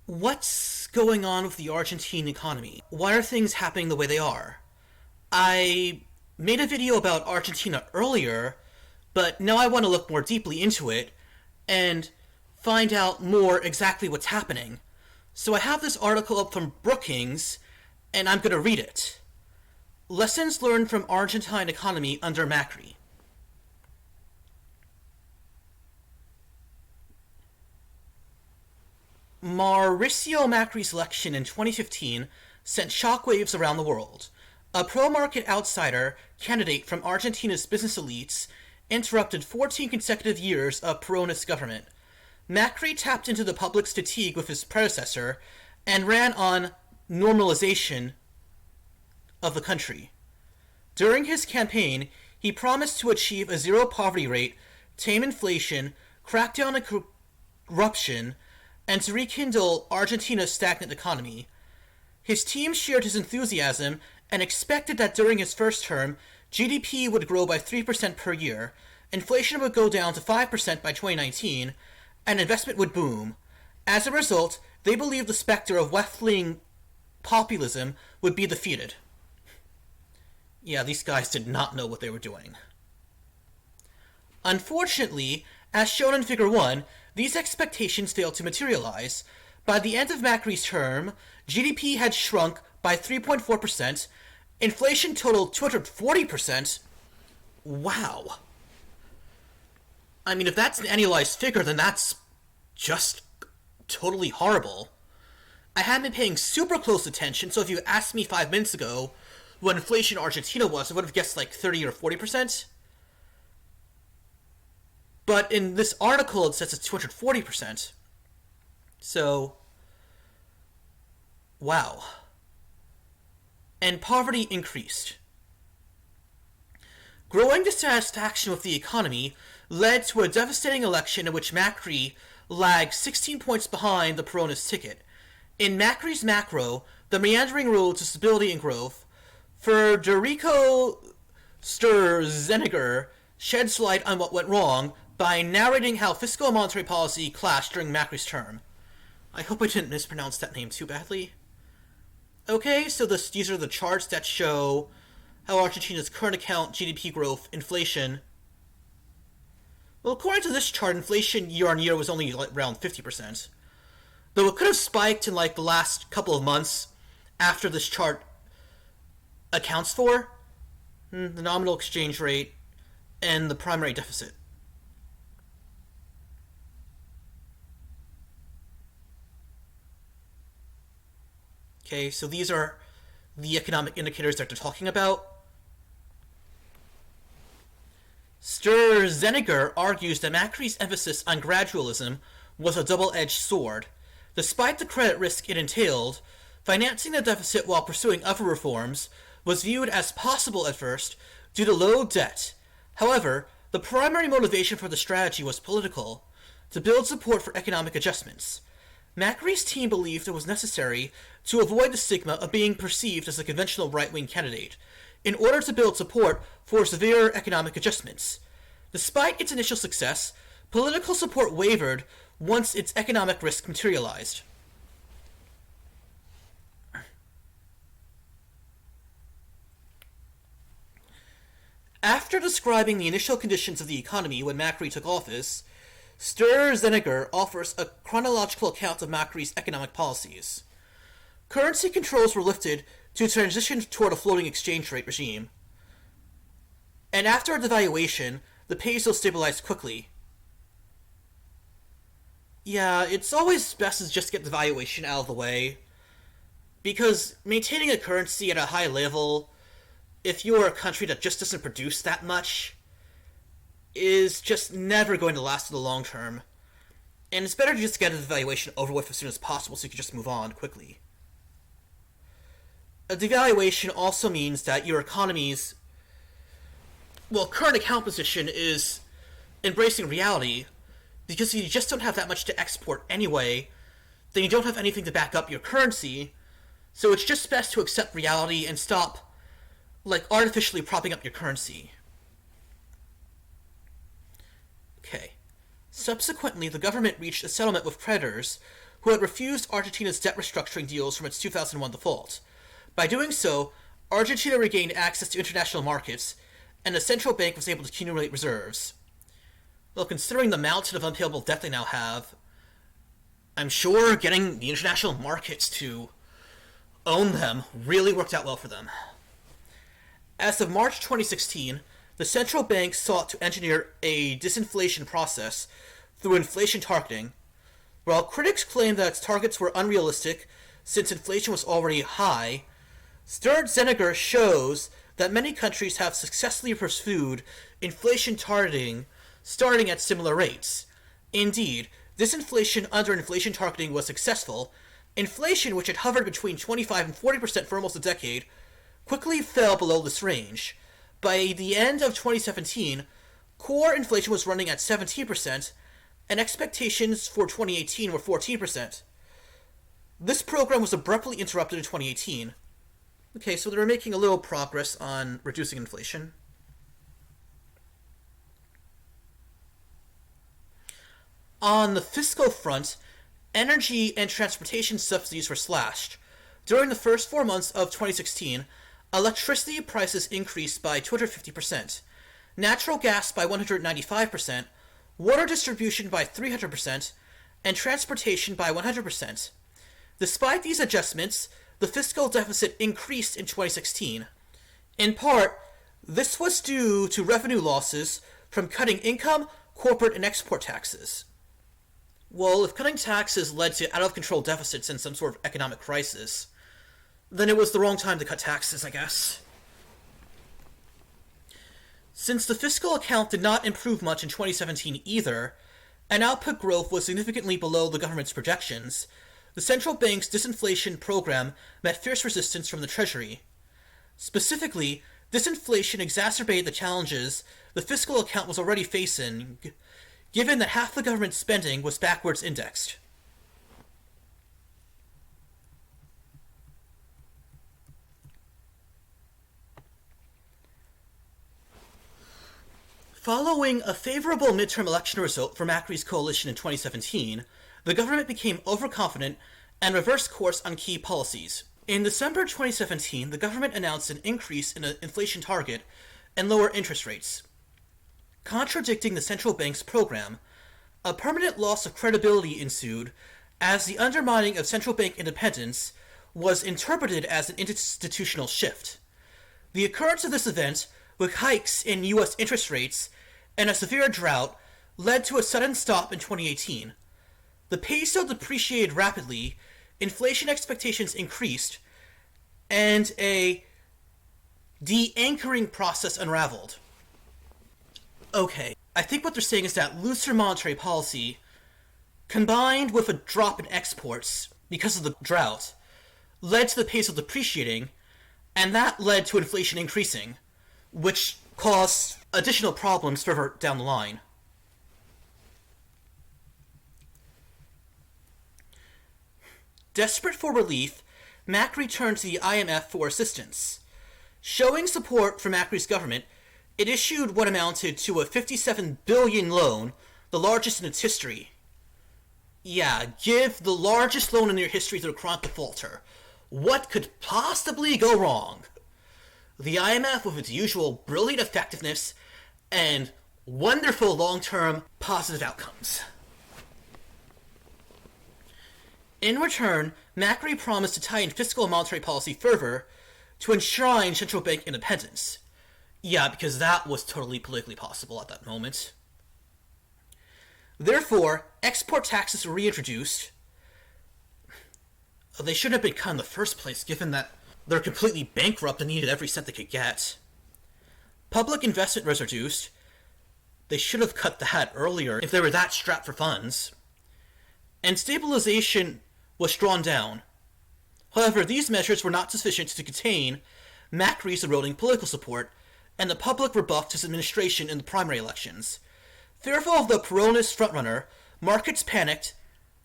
What's going on with the Argentine economy? Why are things happening the way they are? I made a video about Argentina earlier, but now I want to look more deeply into it and find out more exactly what's happening. So I have this article up from Brookings, and I'm going to read it. Lessons learned from Argentine economy under Macri. Mauricio Macri's election in 2015 sent shockwaves around the world. A pro-market outsider candidate from Argentina's business elites interrupted 14 consecutive years of Peronist government. Macri tapped into the public's fatigue with his predecessor and ran on normalization of the country. During his campaign, he promised to achieve a zero poverty rate, tame inflation, crack down on corruption, and to rekindle Argentina's stagnant economy. His team shared his enthusiasm and expected that during his first term, GDP would grow by 3% per year, inflation would go down to 5% by 2019, and investment would boom. As a result, they believed the specter of left-wing populism would be defeated. Yeah, these guys did not know what they were doing. Unfortunately, as shown in Figure 1, these expectations failed to materialize. By the end of Macri's term, GDP had shrunk by 3.4%, inflation totaled 240%. Wow. I mean, if that's an annualized figure, then that's just totally horrible. I hadn't been paying super close attention, so if you asked me 5 minutes ago what inflation in Argentina was, I would have guessed like 30 or 40%. But in this article, it says it's 240%. So, wow. And poverty increased. Growing dissatisfaction with the economy led to a devastating election in which Macri lagged 16 points behind the Peronist ticket. In Macri's macro, the meandering road to stability and growth, Federico Sturzenegger sheds light on what went wrong by narrating how fiscal and monetary policy clashed during Macri's term. I hope I didn't mispronounce that name too badly. Okay, so these are the charts that show how Argentina's current account, GDP growth, inflation. Well, according to this chart, inflation year on year was only around 50%. Though it could have spiked in like the last couple of months after this chart accounts for the nominal exchange rate and the primary deficit. Okay, so these are the economic indicators that they're talking about. Sturzenegger argues that Macri's emphasis on gradualism was a double-edged sword. Despite the credit risk it entailed, financing the deficit while pursuing other reforms was viewed as possible at first due to low debt. However, the primary motivation for the strategy was political, to build support for economic adjustments. Macri's team believed it was necessary to avoid the stigma of being perceived as a conventional right-wing candidate, in order to build support for severe economic adjustments. Despite its initial success, political support wavered once its economic risk materialized. After describing the initial conditions of the economy when Macri took office, Sturzenegger offers a chronological account of Macri's economic policies. Currency controls were lifted to transition toward a floating exchange rate regime. And after a devaluation, the peso stabilized quickly. Yeah, it's always best to just get devaluation out of the way, because maintaining a currency at a high level, if you're a country that just doesn't produce that much, is just never going to last in the long term. And it's better to just get a devaluation over with as soon as possible so you can just move on quickly. A devaluation also means that your economy's current account position is embracing reality, because if you just don't have that much to export anyway, then you don't have anything to back up your currency, so it's just best to accept reality and stop, artificially propping up your currency. Okay. Subsequently, the government reached a settlement with creditors, who had refused Argentina's debt restructuring deals from its 2001 default. By doing so, Argentina regained access to international markets, and the central bank was able to accumulate reserves. Well, considering the mountain of unpayable debt they now have, I'm sure getting the international markets to own them really worked out well for them. As of March 2016, the central bank sought to engineer a disinflation process through inflation targeting. While critics claimed that its targets were unrealistic since inflation was already high, Sturzenegger shows that many countries have successfully pursued inflation targeting starting at similar rates. Indeed, disinflation under inflation targeting was successful. Inflation, which had hovered between 25 and 40% for almost a decade, quickly fell below this range. By the end of 2017, core inflation was running at 17%, and expectations for 2018 were 14%. This program was abruptly interrupted in 2018. Okay, so they were making a little progress on reducing inflation. On the fiscal front, energy and transportation subsidies were slashed. During the first 4 months of 2016, electricity prices increased by 250%, natural gas by 195%, water distribution by 300%, and transportation by 100%. Despite these adjustments, the fiscal deficit increased in 2016. In part, this was due to revenue losses from cutting income, corporate, and export taxes. Well, if cutting taxes led to out-of-control deficits and some sort of economic crisis, then it was the wrong time to cut taxes, I guess. Since the fiscal account did not improve much in 2017 either, and output growth was significantly below the government's projections, the central bank's disinflation program met fierce resistance from the Treasury. Specifically, disinflation exacerbated the challenges the fiscal account was already facing, given that half the government's spending was backwards indexed. Following a favorable midterm election result for Macri's coalition in 2017, the government became overconfident and reversed course on key policies. In December 2017, the government announced an increase in the inflation target and lower interest rates. Contradicting the central bank's program, a permanent loss of credibility ensued as the undermining of central bank independence was interpreted as an institutional shift. The occurrence of this event, with hikes in U.S. interest rates and a severe drought, led to a sudden stop in 2018. The peso depreciated rapidly, inflation expectations increased, and a de-anchoring process unraveled. Okay, I think what they're saying is that looser monetary policy, combined with a drop in exports because of the drought, led to the peso depreciating, and that led to inflation increasing, which caused additional problems further down the line. Desperate for relief, Macri turned to the IMF for assistance. Showing support for Macri's government, it issued what amounted to a $57 billion loan, the largest in its history. Yeah, give the largest loan in your history to a chronic defaulter. What could possibly go wrong? The IMF, with its usual brilliant effectiveness and wonderful long-term positive outcomes. In return, Macri promised to tie in fiscal and monetary policy further to enshrine central bank independence. Yeah, because that was totally politically possible at that moment. Therefore, export taxes were reintroduced. They shouldn't have been cut in the first place, given that they're completely bankrupt and needed every cent they could get. Public investment was reduced. They should have cut that earlier if they were that strapped for funds. And stabilization was drawn down. However, these measures were not sufficient to contain Macri's eroding political support, and the public rebuffed his administration in the primary elections. Fearful of the Peronist frontrunner, markets panicked,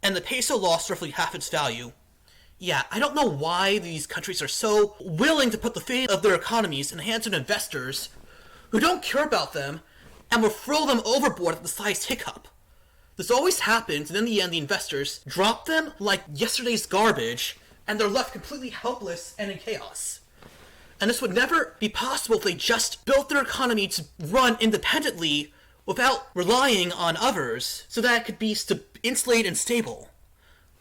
and the peso lost roughly half its value. Yeah, I don't know why these countries are so willing to put the fate of their economies in the hands of investors who don't care about them and will throw them overboard at the slightest hiccup. This always happens, and in the end the investors drop them like yesterday's garbage, and they're left completely helpless and in chaos. And this would never be possible if they just built their economy to run independently without relying on others so that it could be insulated and stable.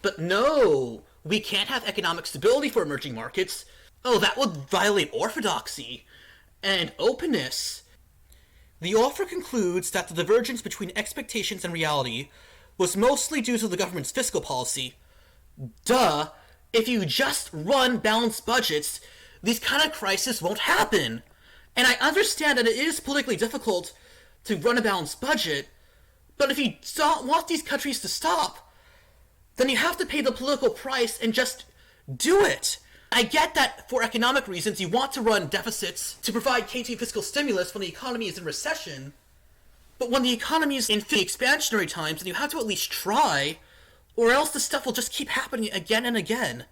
But no, we can't have economic stability for emerging markets. Oh, that would violate orthodoxy and openness. The author concludes that the divergence between expectations and reality was mostly due to the government's fiscal policy. Duh, if you just run balanced budgets, these kind of crises won't happen. And I understand that it is politically difficult to run a balanced budget, but if you want these countries to stop, then you have to pay the political price and just do it. I get that for economic reasons you want to run deficits to provide continued fiscal stimulus when the economy is in recession, but when the economy is in expansionary times, then you have to at least try, or else this stuff will just keep happening again and again.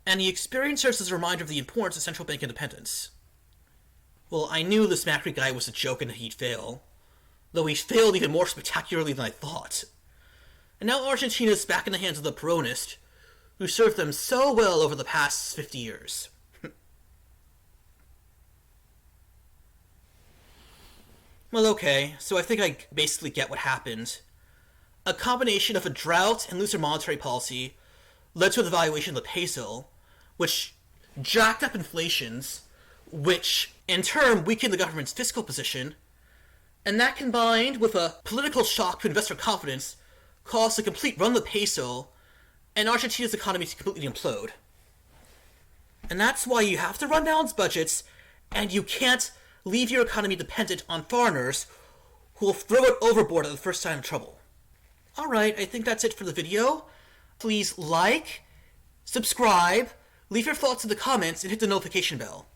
And the experience serves as a reminder of the importance of central bank independence. Well, I knew this Macri guy was a joke and that he'd fail, though he failed even more spectacularly than I thought. And now Argentina is back in the hands of the Peronist, who served them so well over the past 50 years. Well, okay, so I think I basically get what happened. A combination of a drought and looser monetary policy led to a devaluation of the peso, which jacked up inflations, which in turn weakened the government's fiscal position, and that combined with a political shock to investor confidence caused a complete run of the peso and Argentina's economy to completely implode. And that's why you have to run balanced budgets, and you can't leave your economy dependent on foreigners who will throw it overboard at the first sign of trouble. Alright, I think that's it for the video. Please like, subscribe, leave your thoughts in the comments, and hit the notification bell.